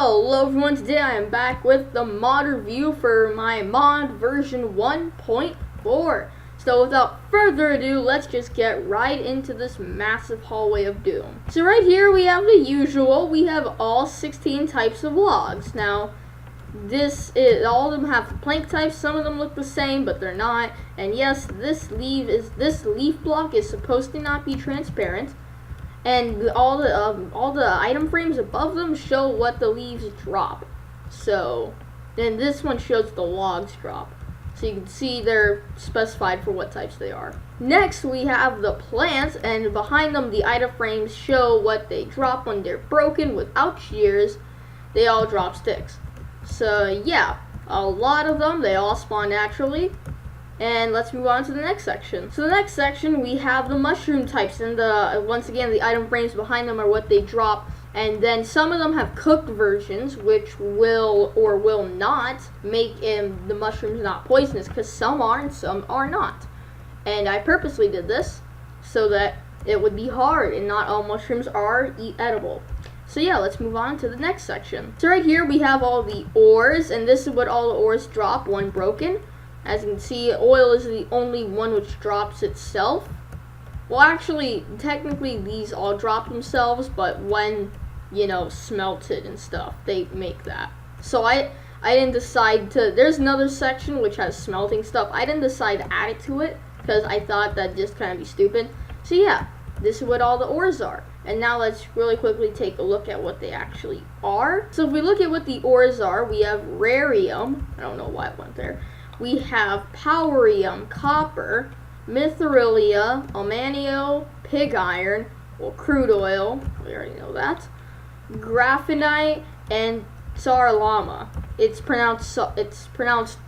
Hello everyone, today I am back with the mod review for my mod version 1.4. So without further ado, let's just get right into this massive hallway of doom. So right here we have the usual, we have all 16 types of logs. Now, all of them have plank types, some of them look the same, but they're not. And yes, this leaf block is supposed to not be transparent. And all the item frames above them show what the leaves drop. So then this one shows the logs drop. So you can see they're specified for what types they are. Next we have the plants, and behind them the item frames show what they drop when they're broken without shears. They all drop sticks. So yeah, a lot of them, they all spawn naturally. And let's move on to the next section. So the next section we have the mushroom types, and once again the item frames behind them are what they drop. And then some of them have cooked versions, which will or will not make the mushrooms not poisonous, because some are and some are not. And I purposely did this so that it would be hard and not all mushrooms are edible. So yeah, let's move on to the next section. So right here we have all the ores, and this is what all the ores drop when broken. As you can see, oil is the only one which drops itself. Well, actually, technically these all drop themselves, but when, smelted and stuff, they make that. So I didn't decide to, there's another section which has smelting stuff. I didn't decide to add it to it, because I thought that'd just kind of be stupid. So yeah, this is what all the ores are. And now let's really quickly take a look at what they actually are. So if we look at what the ores are, we have rarium. I don't know why it went there. We have powerium, copper, mithril, almanio, pig iron, well, crude oil, we already know that, graphenite, and tsar llama. It's pronounced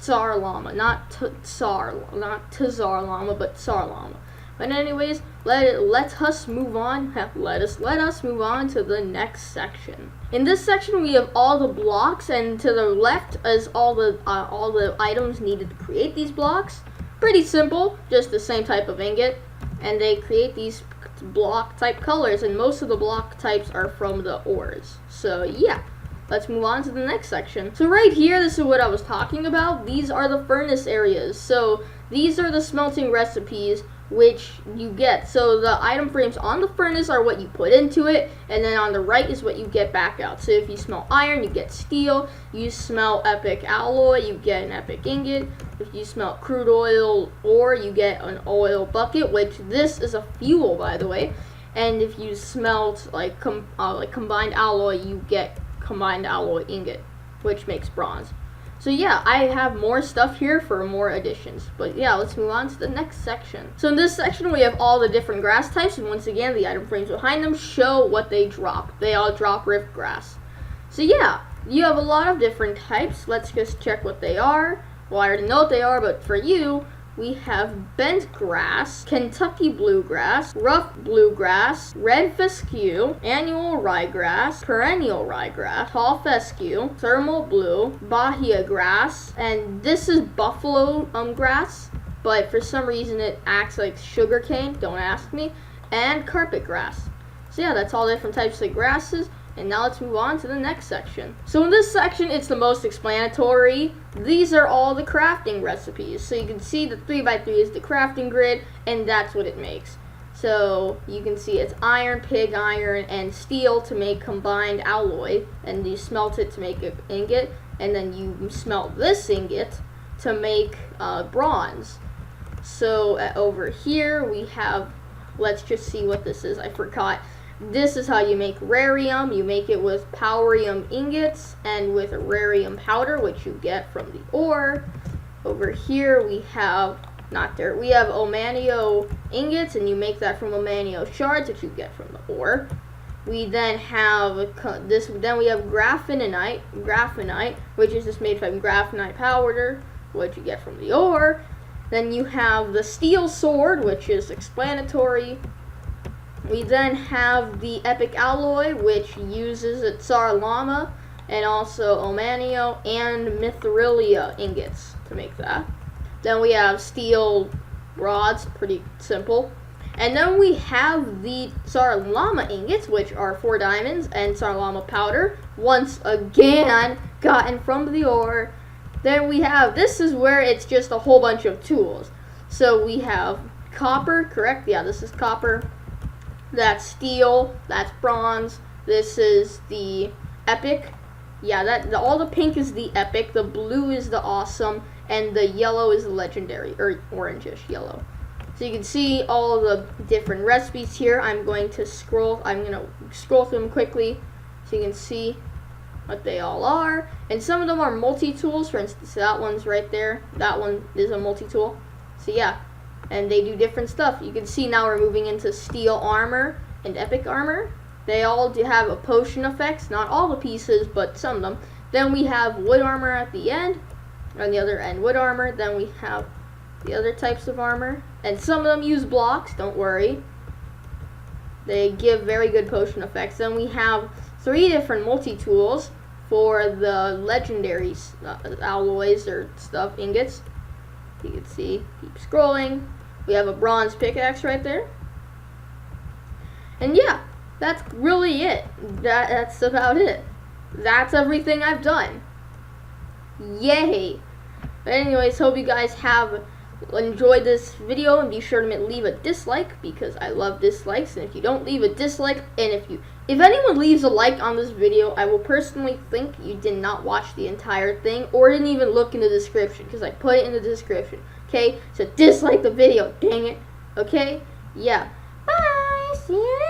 tsar llama, not tsar llama, but tsar llama. But anyways, let us move on. Let us move on to the next section. In this section, we have all the blocks, and to the left is all the items needed to create these blocks. Pretty simple, just the same type of ingot, and they create these block type colors. And most of the block types are from the ores. So yeah. Let's move on to the next section. So right here, this is what I was talking about. These are the furnace areas. So these are the smelting recipes which you get. So the item frames on the furnace are what you put into it, and then on the right is what you get back out. So if you smell iron, you get steel. You smell epic alloy, you get an epic ingot. If you smell crude oil ore, you get an oil bucket, which this is a fuel, by the way. And if you smelt like combined alloy, you get combined alloy ingot, which makes bronze. So yeah, I have more stuff here for more additions. But yeah, let's move on to the next section. So in this section, we have all the different grass types, and once again, the item frames behind them show what they drop. They all drop rift grass. So yeah, you have a lot of different types. Let's just check what they are. Well, I already know what they are, but for you, we have bent grass, Kentucky bluegrass, rough bluegrass, red fescue, annual ryegrass, perennial ryegrass, tall fescue, thermal blue, bahia grass, and this is buffalo grass, but for some reason it acts like sugarcane, don't ask me, and carpet grass. So yeah, that's all the different types of grasses. And now let's move on to the next section. So in this section, it's the most explanatory. These are all the crafting recipes. So you can see the 3x3 is the crafting grid, and that's what it makes. So you can see it's iron, pig iron, and steel to make combined alloy, and you smelt it to make an ingot, and then you smelt this ingot to make bronze. So over here we have, let's just see what this is, I forgot. This is how you make rarium. You make it with powerium ingots and with rarium powder, which you get from the ore. Over here we have, we have almanio ingots, and you make that from almanio shards, which you get from the ore. We then have we have graphenite, which is just made from graphenite powder, which you get from the ore. Then you have the steel sword, which is explanatory. We then have the epic alloy, which uses a tsar llama and also almanio and mithril ingots to make that. Then we have steel rods, pretty simple. And then we have the Tsar Llama ingots, which are 4 diamonds, and Tsar Llama powder, once again gotten from the ore. Then we have, this is where it's just a whole bunch of tools. So we have copper, correct? Yeah, this is copper. That's steel, that's bronze. This is the epic. Yeah, all the pink is the epic, the blue is the awesome, and the yellow is the legendary, or orangish yellow. So you can see all of the different recipes here. I'm going to scroll through them quickly so you can see what they all are. And some of them are multi-tools. For instance, that one's right there. That one is a multi-tool. So yeah, and they do different stuff. You can see now we're moving into steel armor and epic armor. They all do have a potion effects, not all the pieces, but some of them. Then we have wood armor at the end, on the other end wood armor. Then we have the other types of armor, and some of them use blocks, don't worry. They give very good potion effects. Then we have 3 different multi-tools for the legendary alloys or stuff, ingots. You can see, keep scrolling. We have a bronze pickaxe right there. And yeah, that's really it. That's about it. That's everything I've done. Yay! But anyways, hope you guys have enjoyed this video, and be sure to leave a dislike, because I love dislikes. And if you don't leave a dislike, and if anyone leaves a like on this video, I will personally think you did not watch the entire thing, or didn't even look in the description, because I put it in the description. Okay, so dislike the video, dang it. Okay, yeah, bye, see you.